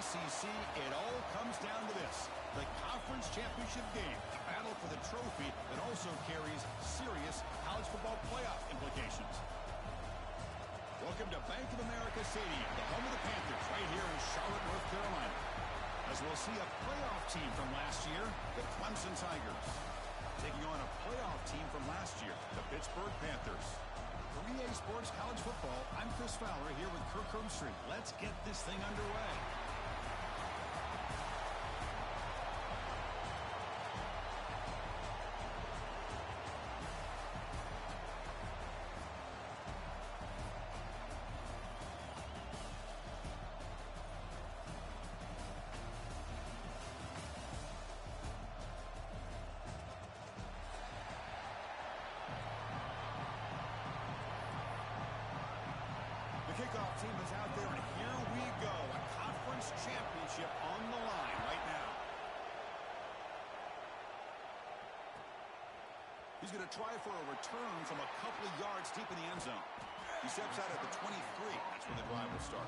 ACC, it all comes down to this. The conference championship game, a battle for the trophy that also carries serious college football playoff implications. Welcome to Bank of America Stadium, the home of the Panthers, right here in Charlotte, North Carolina. As we'll see a playoff team from last year, the Clemson Tigers, taking on a playoff team from last year, the Pittsburgh Panthers. For EA Sports College Football, I'm Chris Fowler here with Kirk Herbstreit. Let's get this thing underway. Kickoff team is out there, and here we go. A conference championship on the line right now. He's going to try for a return from a couple of yards deep in the end zone. He steps out at the 23. That's when the drive will start.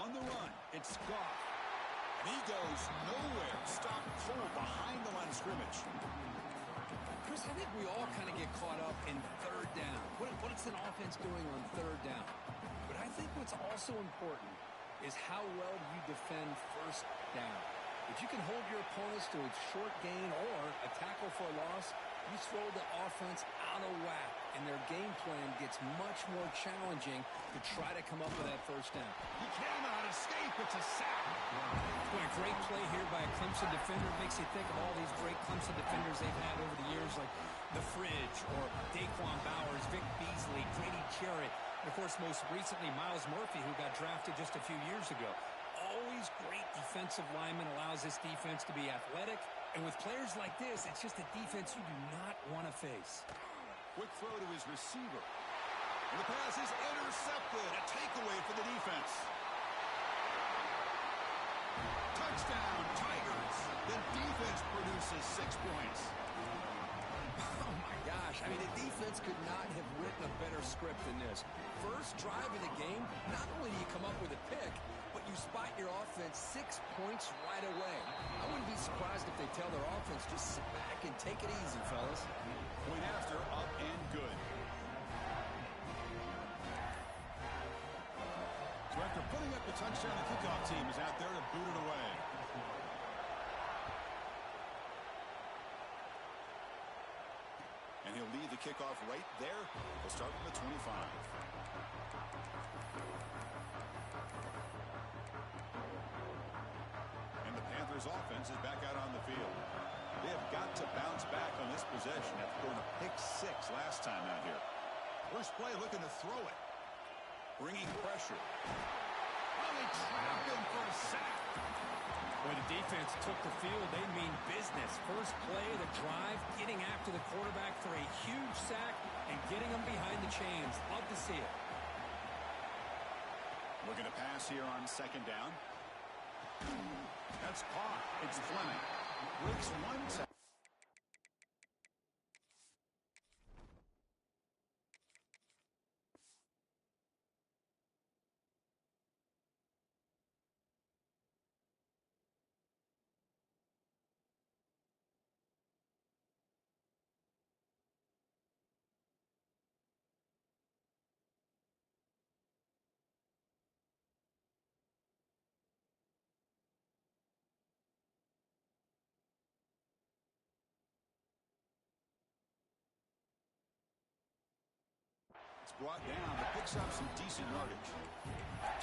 On the run, it's Goff. And he goes nowhere. Stopped cold behind the line of scrimmage. Chris, I think we all kind of get caught up in third down. What is an offense doing on third down? But I think what's also important is how well you defend first down. If you can hold your opponents to a short gain or a tackle for a loss, you throw the offense out of whack, and their game plan gets much more challenging to try to come up with that first down. He cannot escape. It's a sack. Boy, a great play here by a Clemson defender. It makes you think of all these great Clemson defenders they've had over the years, like The Fridge or Daquan Bowers, Vic Beasley, Grady Jarrett, and, of course, most recently, Miles Murphy, who got drafted just a few years ago. Always great defensive lineman, allows this defense to be athletic. And with players like this, it's just a defense you do not want to face. Quick throw to his receiver. And the pass is intercepted. A takeaway for the defense. Touchdown, Tigers. The defense produces 6 points. Oh, my gosh. I mean, the defense could not have written a better script than this. First drive of the game, not only do you come up with a pick, but you spot your offense 6 points right away. I wouldn't be surprised if they tell their offense, just sit back and take it easy, fellas. Point after, up and good. So after putting up the touchdown, the kickoff team is out there to boot it away. And he'll lead the kickoff right there. He'll start from the 25. And the Panthers offense is back out on the field. They have got to bounce back on this possession after throwing a pick 6 last time out here. First play looking to throw it. Bringing pressure. Oh, they trapped him for a sack. When the defense took the field, they mean business. First play of the drive, getting after the quarterback for a huge sack and getting him behind the chains. Love to see it. Looking to pass here on second down. That's caught. It's Fleming. Breaks one tackle. It's brought down, but picks up some decent yardage.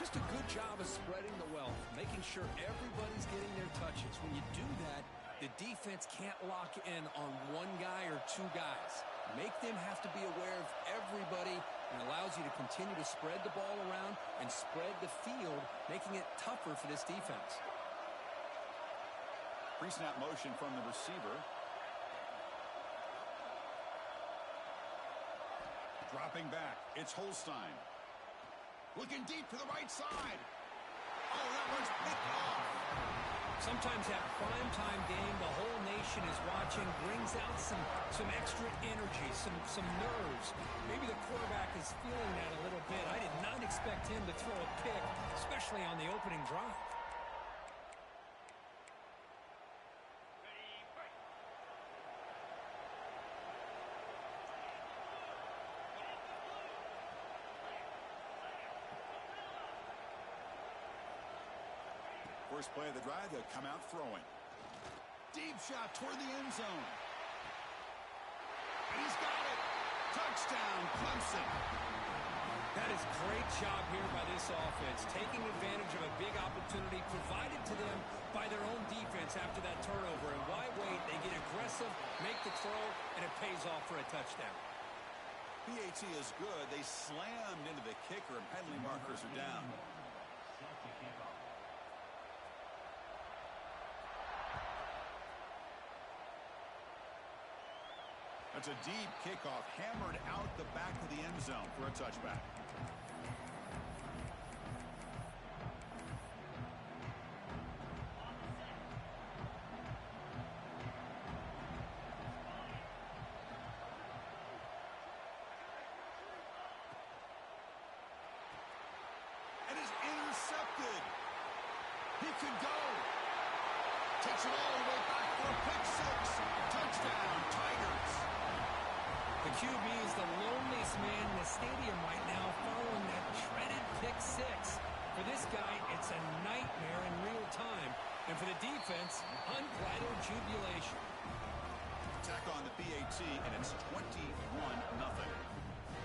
Just a good job of spreading the wealth, making sure everybody's getting their touches. When you do that, the defense can't lock in on one guy or two guys. Make them have to be aware of everybody, and allows you to continue to spread the ball around and spread the field, making it tougher for this defense. Pre-snap motion from the receiver. Dropping back, it's Holstein. Looking deep to the right side. Oh, that one's picked off. Sometimes that primetime game, the whole nation is watching, brings out some extra energy, some nerves. Maybe the quarterback is feeling that a little bit. I did not expect him to throw a pick, especially on the opening drive. First play of the drive, they'll come out throwing. Deep shot toward the end zone. And he's got it. Touchdown, Clemson. That is great job here by this offense, taking advantage of a big opportunity provided to them by their own defense after that turnover. And why wait? They get aggressive, make the throw, and it pays off for a touchdown. PAT is good. They slammed into the kicker, and penalty markers are down. That's a deep kickoff, hammered out the back of the end zone for a touchback. And is intercepted. He could go. Takes it all the way back for a pick six. Touchdown, Tigers. The QB is the loneliest man in the stadium right now following that dreaded pick six. For this guy, it's a nightmare in real time. And for the defense, unbridled jubilation. Attack on the PAT, and it's 21-0.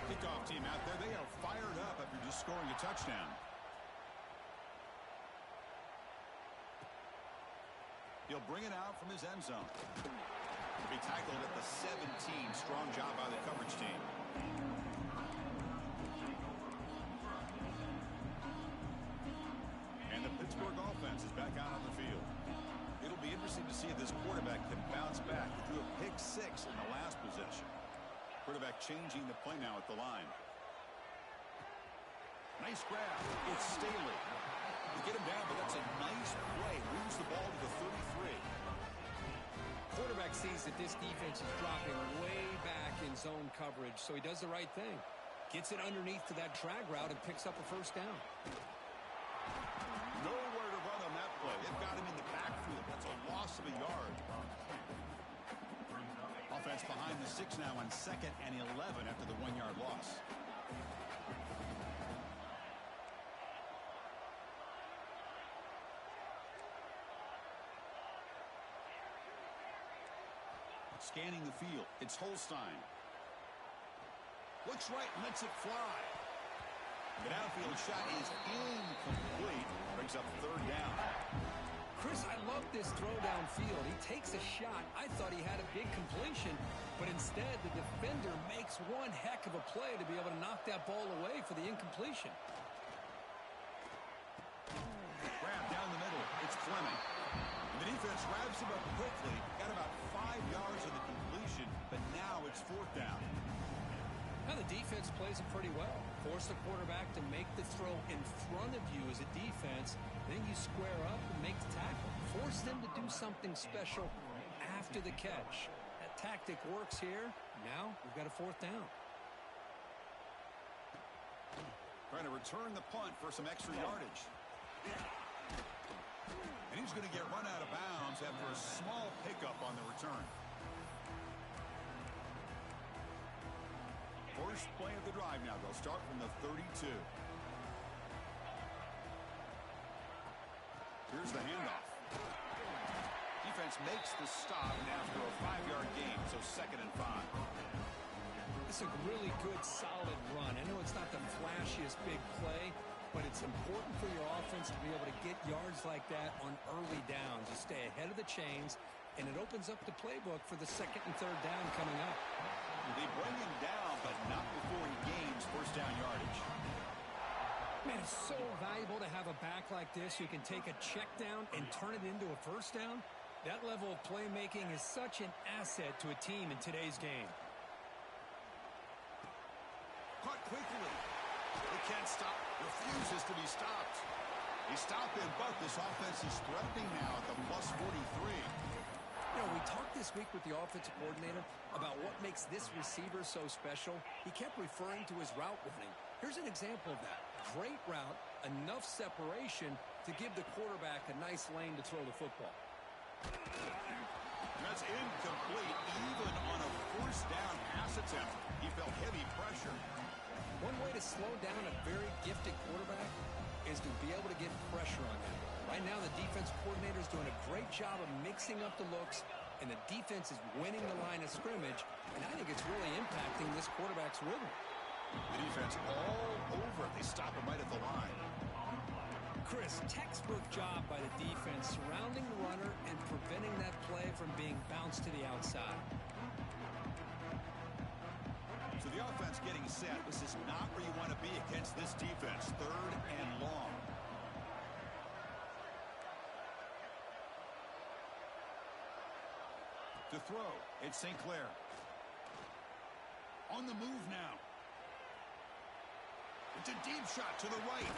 Kickoff team out there, they are fired up after just scoring a touchdown. He'll bring it out from his end zone. He'll be tackled at the 17. Strong job by the coverage team. And the Pittsburgh offense is back out on the field. It'll be interesting to see if this quarterback can bounce back. He threw a pick six in the last possession. Quarterback changing the play now at the line. Nice grab. It's Staley. They get him down, but that's a nice play. Moves the ball to the 33. Quarterback sees that this defense is dropping way back in zone coverage, so he does the right thing. Gets it underneath to that drag route and picks up a first down. Nowhere to run on that play. They've got him in the backfield. That's a loss of a yard. Offense behind the 6 now on 2nd and 11 after the 1-yard loss. Scanning the field. It's Holstein. Looks right, lets it fly. The downfield shot is incomplete. Brings up 3rd down. Chris, I love this throw downfield. He takes a shot. I thought he had a big completion, but instead the defender makes one heck of a play to be able to knock that ball away for the incompletion. Grab down the middle. It's Fleming. The defense wraps him up quickly. Got about 5 yards of the completion, but now it's 4th down. Now the defense plays it pretty well. Force the quarterback to make the throw in front of you as a defense. Then you square up and make the tackle. Force them to do something special after the catch. That tactic works here. Now we've got a 4th down. Trying to return the punt for some extra yardage. And he's going to get run out of bounds after a small pickup on the return. First play of the drive now. They'll start from the 32. Here's the handoff. Defense makes the stop after a 5-yard gain, so 2nd and 5. It's a really good, solid run. I know it's not the flashiest big play, but it's important for your offense to be able to get yards like that on early downs. You stay ahead of the chains, and it opens up the playbook for the 2nd and 3rd down coming up. They bring him down, but not before he gains first down yardage. Man, it's so valuable to have a back like this who can take a check down and turn it into a first down. That level of playmaking is such an asset to a team in today's game. quickly. They can't stop. Refuses to be stopped. He stopped him, but this offense is threatening now at the plus 43. You know, we talked this week with the offensive coordinator about what makes this receiver so special. He kept referring to his route running. Here's an example of that. Great route, enough separation to give the quarterback a nice lane to throw the football. That's incomplete, even on a first down pass attempt. He felt heavy pressure. One way to slow down a very gifted quarterback is to be able to get pressure on him. Right now, the defense coordinator is doing a great job of mixing up the looks, and the defense is winning the line of scrimmage, and I think it's really impacting this quarterback's rhythm. The defense all over. They stop him right at the line. Chris, textbook job by the defense surrounding the runner and preventing that play from being bounced to the outside. So the offense getting set. This is not where you want to be against this defense. Third and long. To throw, it's St. Clair. On the move now. It's a deep shot to the right.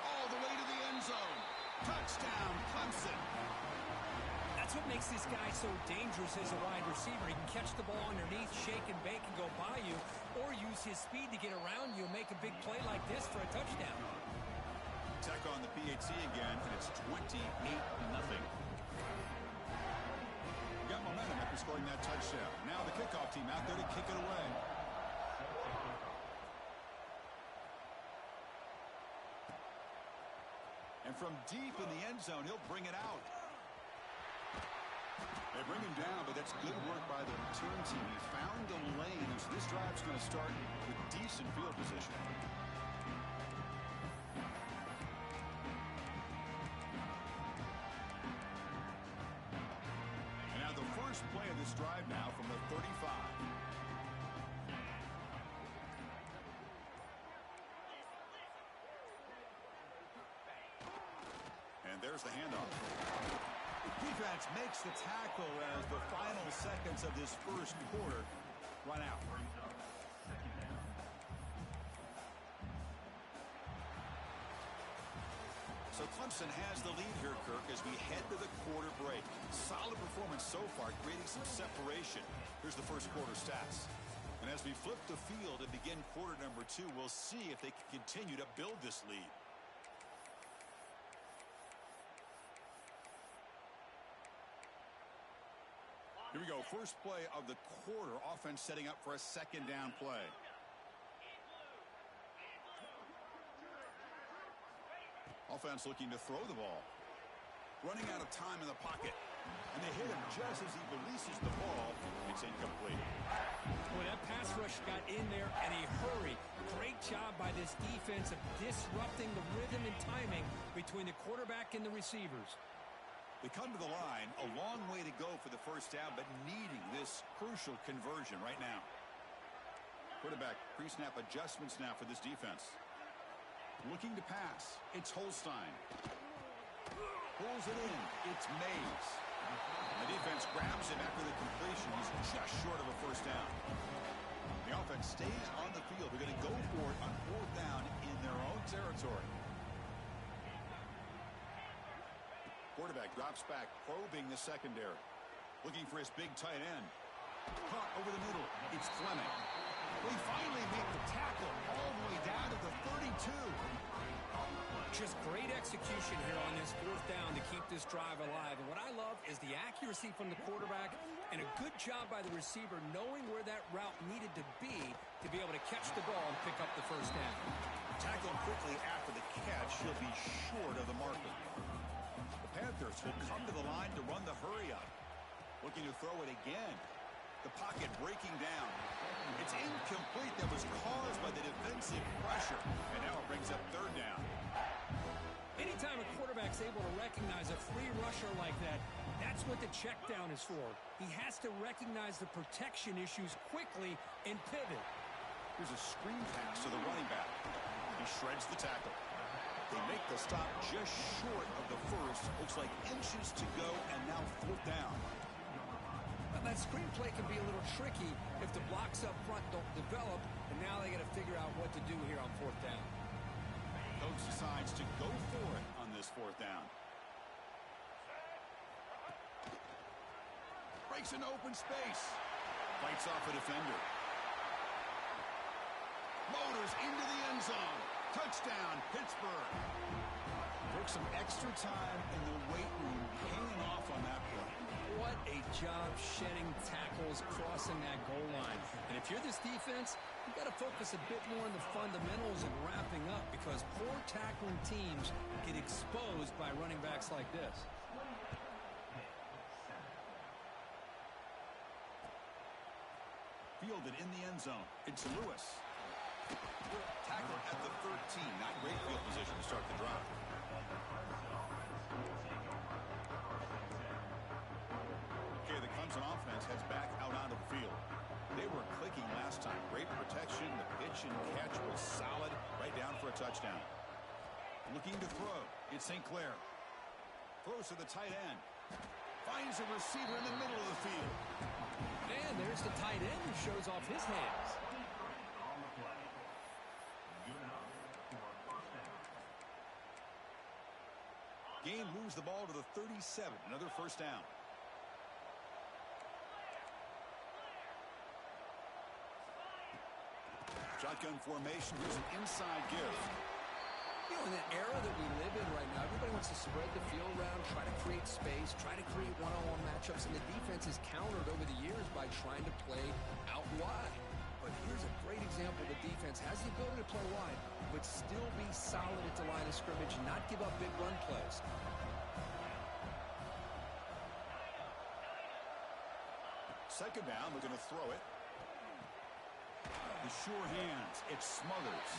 All the way to the end zone. Touchdown, Clemson. That's what makes this guy so dangerous as a wide receiver. He can catch the ball underneath, shake and bake, and go by you, or use his speed to get around you and make a big play like this for a touchdown. Tech on the PAT again, and it's 28-0. Got momentum after scoring that touchdown. Now the kickoff team out there to kick it away. And from deep in the end zone, he'll bring it out. They bring him down, but that's good work by the return team. He found the lane, so this drive's going to start with decent field position. And now the first play of this drive now from the 35. And there's the handoff. Defense makes the tackle as the final seconds of this first quarter run out. So Clemson has the lead here, Kirk, as we head to the quarter break. Solid performance so far, creating some separation. Here's the first quarter stats. And as we flip the field and begin quarter number 2, we'll see if they can continue to build this lead. Here we go. First play of the quarter. Offense setting up for a second down play. Offense looking to throw the ball. Running out of time in the pocket. And they hit him just as he releases the ball. It's incomplete. Boy, that pass rush got in there in a hurry. Great job by this defense of disrupting the rhythm and timing between the quarterback and the receivers. They come to the line, a long way to go for the first down, but needing this crucial conversion right now. Quarterback pre-snap adjustments now for this defense. Looking to pass. It's Holstein. Pulls it in. It's Mays. The defense grabs him after the completion. He's just short of a first down. The offense stays on the field. They're going to go for it on fourth down in their own territory. Quarterback drops back, probing the secondary. Looking for his big tight end. Caught over the middle. It's Fleming. We finally make the tackle all the way down to the 32. Just great execution here on this fourth down to keep this drive alive. And what I love is the accuracy from the quarterback and a good job by the receiver knowing where that route needed to be able to catch the ball and pick up the first down. Tackled quickly after the catch. He'll be short of the marker. Panthers will come to the line to run the hurry up. Looking to throw it again. The pocket breaking down. It's incomplete. That was caused by the defensive pressure. And now it brings up third down. Anytime a quarterback's able to recognize a free rusher like that, that's what the check down is for. He has to recognize the protection issues quickly and pivot. Here's a screen pass to the running back. He shreds the tackle. They make the stop just short of the first. Looks like inches to go, and now fourth down. that screenplay can be a little tricky if the blocks up front don't develop, and now they got to figure out what to do here on 4th down. Coach decides to go for it on this 4th down. Breaks into open space. Fights off a defender. Motors into the end zone. Touchdown, Pittsburgh. Took some extra time in the weight room paying off on that play. What a job shedding tackles, crossing that goal line. And if you're this defense, you've got to focus a bit more on the fundamentals and wrapping up, because poor tackling teams get exposed by running backs like this. Fielded in the end zone. It's Lewis. Tackle at the 13. Not great field position to start the drive. Okay, the Clemson offense heads back out onto the field. They were clicking last time. Great protection. The pitch and catch was solid. Right down for a touchdown. Looking to throw. It's St. Clair. Throws to the tight end. Finds a receiver in the middle of the field. And there's the tight end who shows off his hands. Gain moves the ball to the 37. Another 1st down. Shotgun formation. Here's an inside give. You know, in the era that we live in right now, everybody wants to spread the field around, try to create space, try to create one-on-one matchups, and the defense is countered over the years by trying to play out wide. But here's a great example. The defense has the ability to play wide, but still be solid at the line of scrimmage and not give up big run plays. Second down, looking to throw it. The sure hands. It smothers.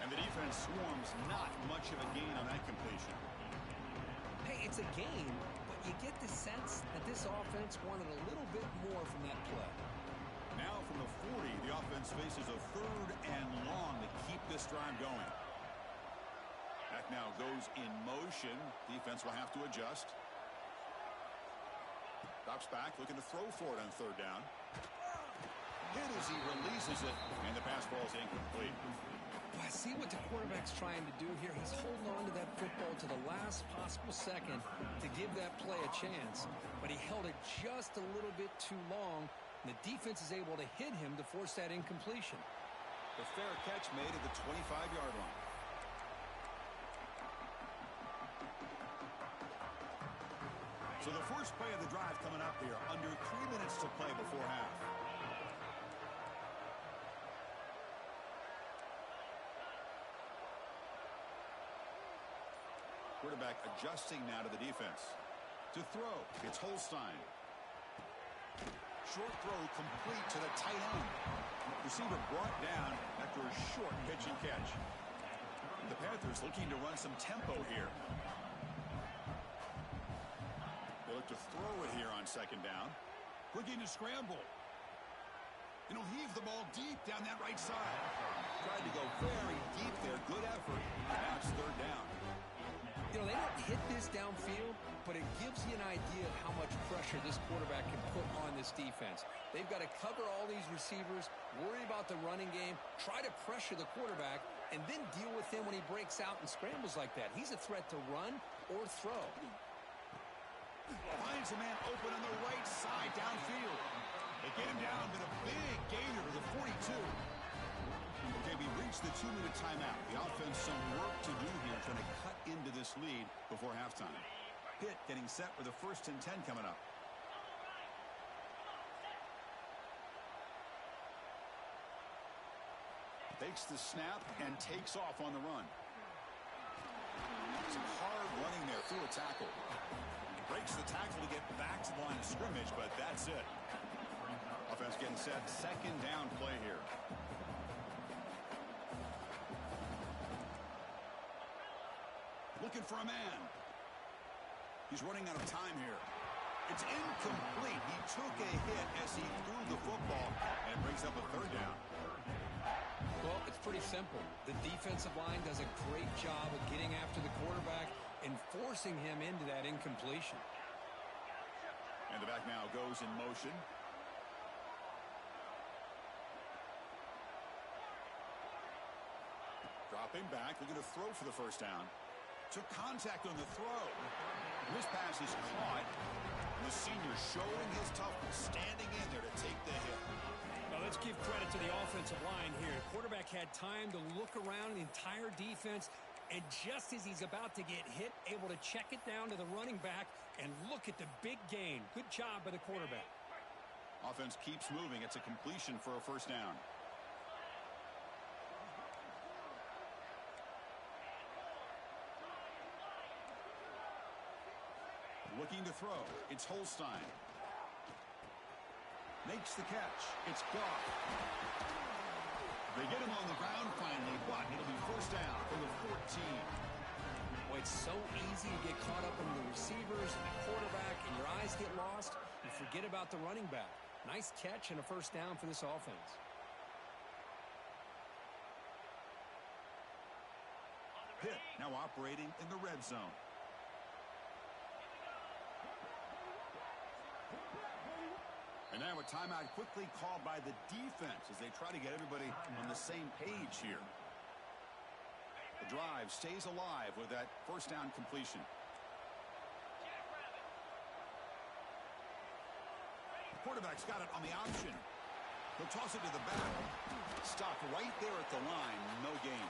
And the defense swarms. Not much of a gain on that completion. Hey, it's a gain, but you get the sense that this offense wanted a little bit more from that play. Now from the 40, the offense faces a 3rd and long to keep this drive going. Back now goes in motion. Defense will have to adjust. Drops back, looking to throw for it on 3rd down. Hit as he releases it, and the pass ball is incomplete. Well, I see what the quarterback's trying to do here. He's holding on to that football to the last possible second to give that play a chance, but he held it just a little bit too long, and the defense is able to hit him to force that incompletion. The fair catch made at the 25-yard line. So the first play of the drive coming up here. Under 3 minutes to play before half. Quarterback adjusting now to the defense. To throw, it's Holstein. Short throw complete to the tight end. Receiver brought down after a short pitch and catch. The Panthers looking to run some tempo here. They look to throw it here on 2nd down. Looking to scramble. And he'll heave the ball deep down that right side. Tried to go very deep there. Good effort. Now it's 3rd down. You know, they don't hit this downfield, but it gives you an idea of how much pressure this quarterback can put on this defense. They've got to cover all these receivers, worry about the running game, try to pressure the quarterback, and then deal with him when he breaks out and scrambles like that. He's a threat to run or throw. Finds a man open on the right side downfield. They get him down, but a big gainer to the 42. Okay, we reached the 2-minute timeout. The offense some work to do here, trying to cut into this lead before halftime. Pitt getting set for the 1st and 10 coming up. Takes the snap and takes off on the run. Some hard running there through a tackle. Breaks the tackle to get back to the line of scrimmage, but that's it. Offense getting set. 2nd down play here. Looking for a man. He's running out of time here. It's incomplete. He took a hit as he threw the football, and it brings up a 3rd down. Well, it's pretty simple. The defensive line does a great job of getting after the quarterback and forcing him into that incompletion. And And the back now goes in motion. Dropping back, looking to throw for the first down. Took contact on the throw. This pass is caught. The senior showing his toughness, standing in there to take the hit. Well, let's give credit to the offensive line here. Quarterback had time to look around the entire defense, and just as he's about to get hit, able to check it down to the running back, and look at the big gain. Good job by the quarterback. Offense keeps moving. It's a completion for a first down. Looking to throw. It's Holstein. Makes the catch. It's Goff. They get him on the ground finally, but it'll be first down from the 14. Boy, it's so easy to get caught up in the receivers and the quarterback, and your eyes get lost. You forget about the running back. Nice catch and a first down for this offense. Pitt now operating in the red zone. And now a timeout quickly called by the defense as they try to get everybody on the same page here. The drive stays alive with that first down completion. The quarterback's got it on the option. He'll toss it to the back. Stopped right there at the line. No gain.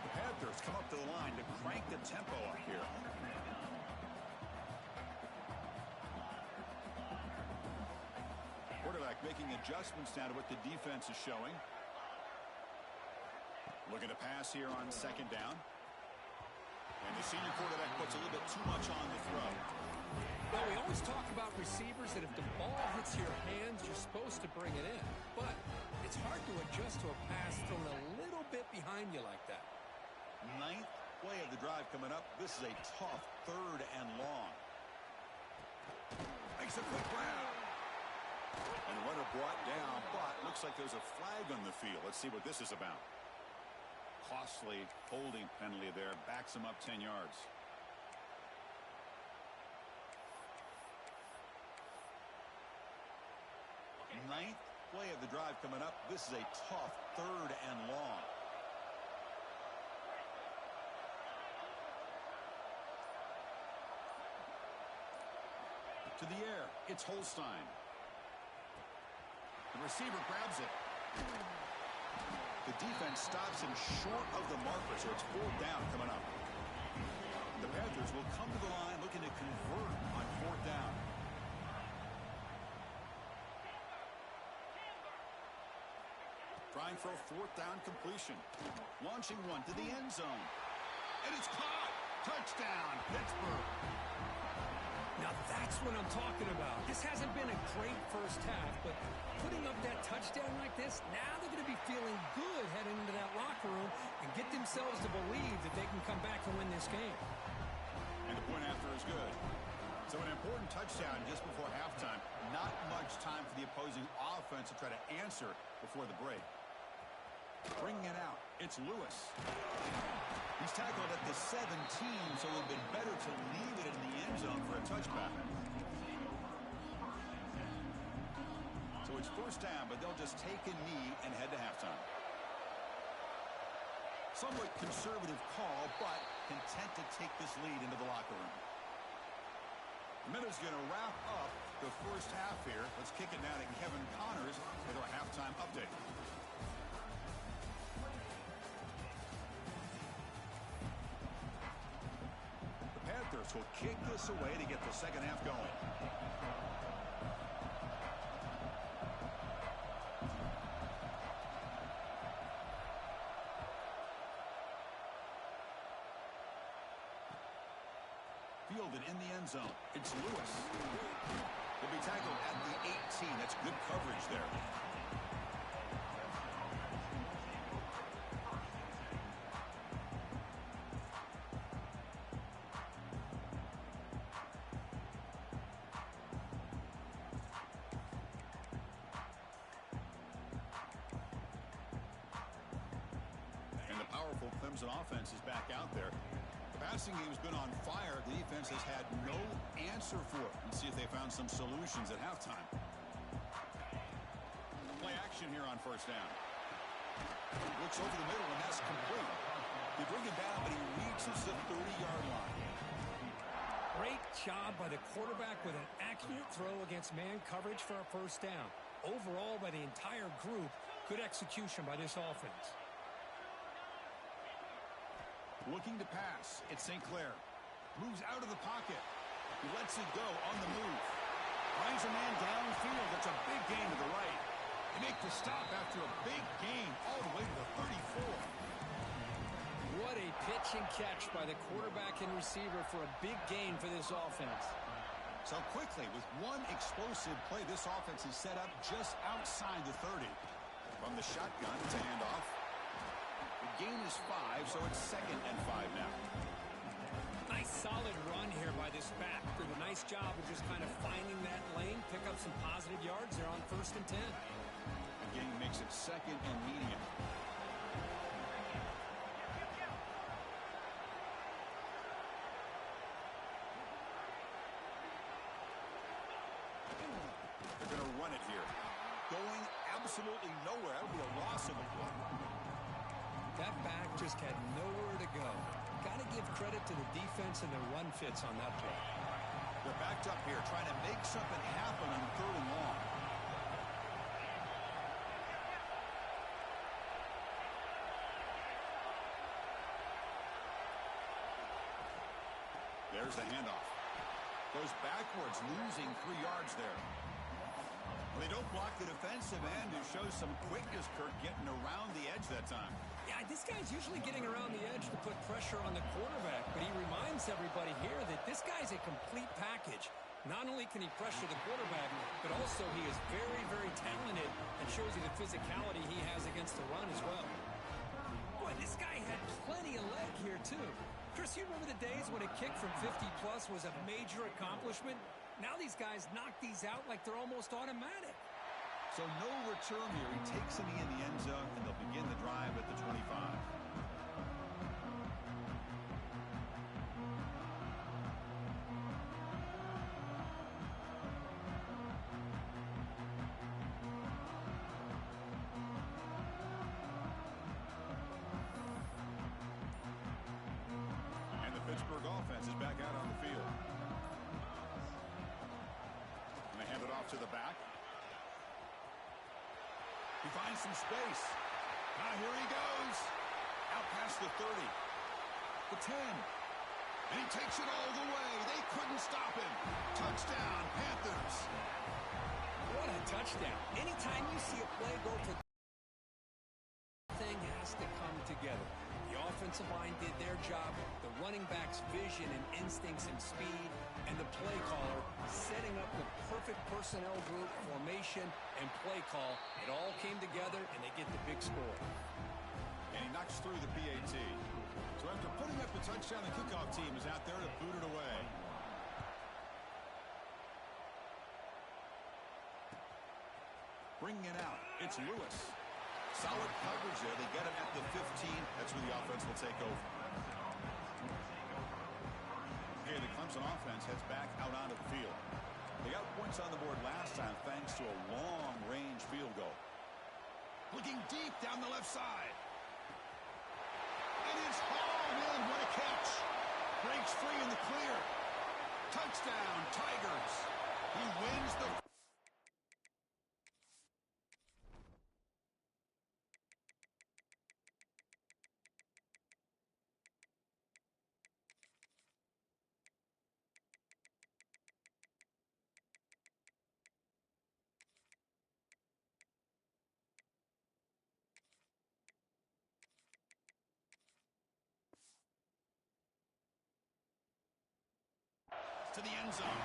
The Panthers come up to the line to crank the tempo up here. Quarterback making adjustments now to what the defense is showing. Looking to pass here on second down. And the senior quarterback puts a little bit too much on the throw. Well, we always talk about receivers that if the ball hits your hands, you're supposed to bring it in. But it's hard to adjust to a pass thrown a little bit behind you like that. Ninth play of the drive coming up. This is a tough third and long. Makes a quick grab. And runner brought down, but looks like there's a flag on the field. Let's see what this is about. Costly holding penalty there. Backs him up 10 yards. Ninth play of the drive coming up. This is a tough third and long. To the air. It's Holstein. The receiver grabs it. The defense stops him short of the marker, so it's fourth down coming up. The Panthers will come to the line looking to convert on fourth down. Trying for a fourth down completion. Launching one to the end zone. And it's caught. Touchdown, Pittsburgh. Now that's what I'm talking about. This hasn't been a great first half, but putting up that touchdown like this, now they're going to be feeling good heading into that locker room and get themselves to believe that they can come back and win this game. And the point after is good. So an important touchdown just before halftime. Not much time for the opposing offense to try to answer before the break. Bringing it out, it's Lewis. He's tackled at the 17, so it would have been better to leave it in the end zone for a touchback. So it's first down, but they'll just take a knee and head to halftime. Somewhat conservative call, but content to take this lead into the locker room. The minute's going to wrap up the first half here. Let's kick it now to Kevin Connors with our halftime update. Will kick this away to get the second half going. Fielded in the end zone. It's Lewis. He'll be tackled at the 18. That's good coverage there. Clemson offense is back out there. The Passing game's been on fire. The defense has had no answer for it. Let's see if they found some solutions at halftime. Play action here on first down. Looks over the middle, and that's complete. They bring it down, but he reaches the 30-yard line. Great job by the quarterback with an accurate throw against man coverage for a first down. Overall, by the entire group, good execution by this offense. Looking to pass. It's St. Clair. Moves out of the pocket. He lets it go on the move. Finds a man downfield. That's a big gain to the right. They make the stop after a big gain all the way to the 34. What a pitch and catch by the quarterback and receiver for a big gain for this offense. So quickly, with one explosive play, this offense is set up just outside the 30. From the shotgun, it's a handoff. The gain is 5, so it's 2nd and 5 now. Nice solid run here by this back. Did a nice job of just kind of finding that lane, pick up some positive yards there on 1st and 10. The gain makes it 2nd and medium. They're going to run it here. Going absolutely nowhere with a loss of a play. That back just had nowhere to go. Got to give credit to the defense and their run fits on that play. They're backed up here trying to make something happen on 3rd and long. There's the handoff. Goes backwards, losing 3 yards there. They don't block the defensive end, who shows some quickness, Kirk, getting around the edge that time. Yeah, this guy's usually getting around the edge to put pressure on the quarterback, but he reminds everybody here that this guy's a complete package. Not only can he pressure the quarterback, but also he is very, very talented and shows you the physicality he has against the run as well. Boy, this guy had plenty of leg here, too. Chris, you remember the days when a kick from 50-plus was a major accomplishment? Now these guys knock these out like they're almost automatic. So no return here. He takes it in the end zone, and they'll begin the drive at the 25. And the Pittsburgh offense is back out on the field. And they hand it off to the back. He finds some space. Now here he goes. Out past the 30. The 10. And he takes it all the way. They couldn't stop him. Touchdown, Panthers. What a touchdown. Anytime you see a play go for thing has to come together. The offensive line did their job. The running back's vision and instincts and speed. And the play caller setting up the perfect personnel group, formation, and play call. It all came together, and they get the big score. And he knocks through the PAT. So after putting up the touchdown, the kickoff team is out there to boot it away. Bringing it out, it's Lewis. Solid coverage there. They get him at the 15. That's where the offense will take over. Okay, the Clemson offense heads back out onto the field. They got points on the board last time thanks to a long-range field goal. Looking deep down the left side. And it's hauled in. What a catch. Breaks free in the clear. Touchdown, Tigers. He wins the... to the end zone.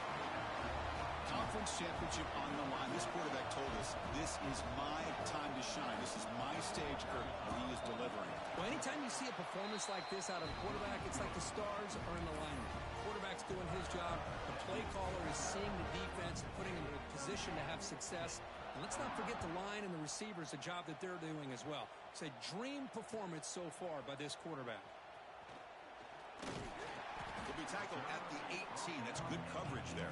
Conference championship on the line. This quarterback told us, this is my time to shine. This is my stage, Kirk, and he is delivering. Well, anytime you see a performance like this out of a quarterback, it's like the stars are in alignment. The quarterback's doing his job. The play caller is seeing the defense and putting them in a position to have success. And let's not forget the line and the receivers, the job that they're doing as well. It's a dream performance so far by this quarterback. be tackled at the 18. That's good coverage there.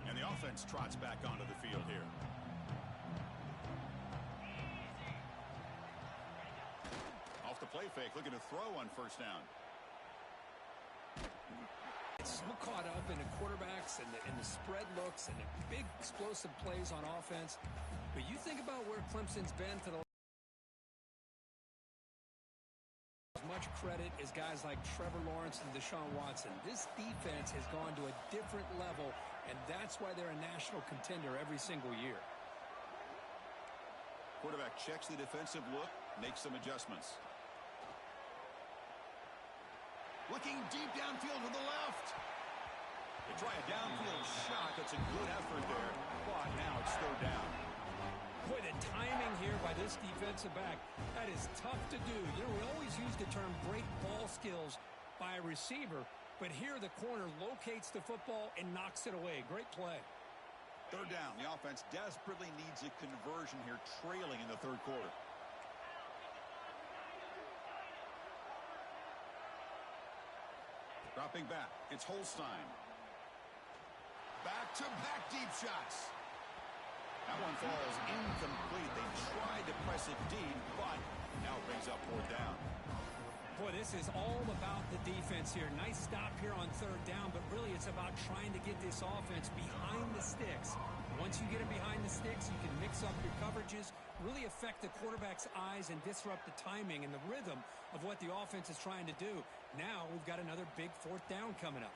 And the offense trots back onto the field here. Off the play fake, looking to throw on first down. It's so caught up in the quarterbacks and the spread looks and the big explosive plays on offense. But you think about where Clemson's been for the as much credit as guys like Trevor Lawrence and Deshaun Watson. This defense has gone to a different level, and that's why they're a national contender every single year. Quarterback checks the defensive look, makes some adjustments. Looking deep downfield to the left. They try a downfield shot. That's a good effort there. But now it's third down. Boy, the timing here by this defensive back, that is tough to do. You know, we always use the term great ball skills by a receiver, but here the corner locates the football and knocks it away. Great play. Third down. The offense desperately needs a conversion here, trailing in the third quarter. Dropping back, it's Holstein. Back-to-back deep shots. That one falls incomplete. They tried to press it deep, but now it brings up fourth down. Boy, this is all about the defense here. Nice stop here on third down, but really it's about trying to get this offense behind the sticks. Once you get it behind the sticks, you can mix up your coverages, really affect the quarterback's eyes and disrupt the timing and the rhythm of what the offense is trying to do. Now we've got another big fourth down coming up.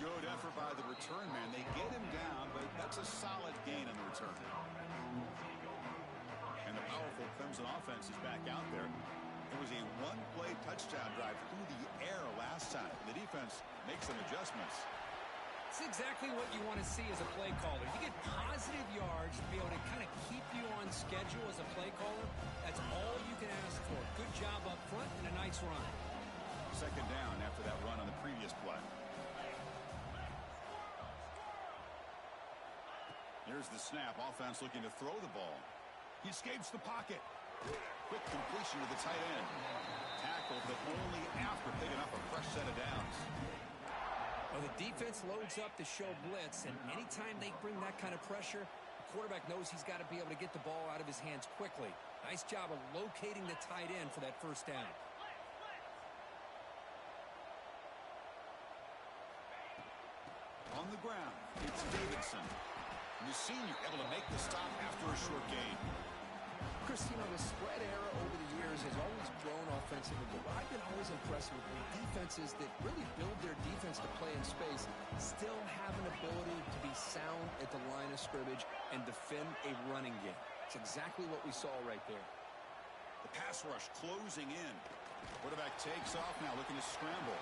Good effort by the return man. They get him down, but that's a solid gain on the return. And the powerful Clemson offense is back out there. It was a one-play touchdown drive through the air last time. The defense makes some adjustments. It's exactly what you want to see as a play caller. You get positive yards to be able to kind of keep you on schedule as a play caller. That's all you can ask for. Good job up front and a nice run. Second down after that run on the previous play. Here's the snap. Offense looking to throw the ball. He escapes the pocket. Quick completion to the tight end. Tackled, but only after picking up a fresh set of downs. Well, the defense loads up to show blitz, and anytime they bring that kind of pressure, the quarterback knows he's got to be able to get the ball out of his hands quickly. Nice job of locating the tight end for that first down. On the ground, it's Davidson. The senior able to make the stop after a short gain. Chris, you know, the spread era over the years has always grown offensively, but I've been always impressed with the defenses that really build their defense to play in space, still have an ability to be sound at the line of scrimmage and defend a running game. It's exactly what we saw right there. The pass rush closing in. Quarterback takes off now, looking to scramble.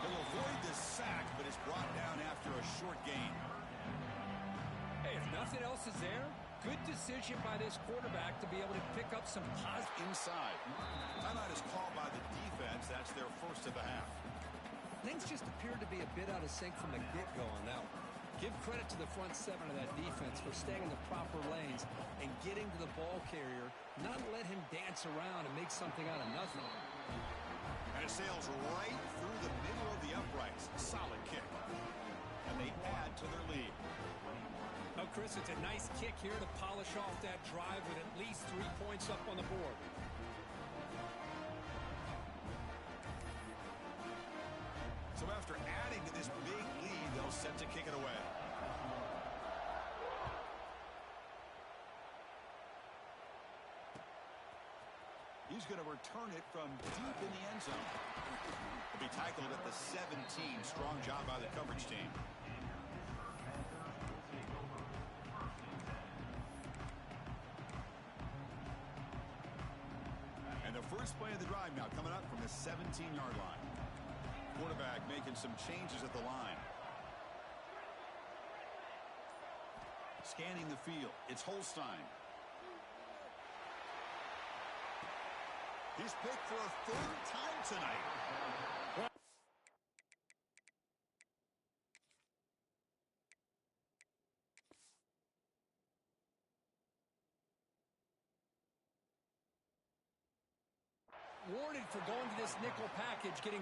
He'll avoid the sack, but is brought down after a short gain. Hey, if nothing else is there, good decision by this quarterback to be able to pick up some positive. Inside. Timeout is called by the defense. That's their first of the half. Things just appeared to be a bit out of sync from the get-go on that one. Give credit to the front seven of that defense for staying in the proper lanes and getting to the ball carrier, not let him dance around and make something out of nothing. And it sails right through the middle of the uprights. Solid kick. And they add to their lead. Oh, Chris, it's a nice kick here to polish off that drive with at least 3 points up on the board. So after adding to this big lead, they'll set to kick it away. He's going to return it from deep in the end zone. He'll be tackled at the 17. Strong job by the coverage team. First play of the drive now coming up from the 17-yard line. Quarterback making some changes at the line. Scanning the field. It's Holstein. He's picked for a third time tonight. rewarded for going to this nickel package, getting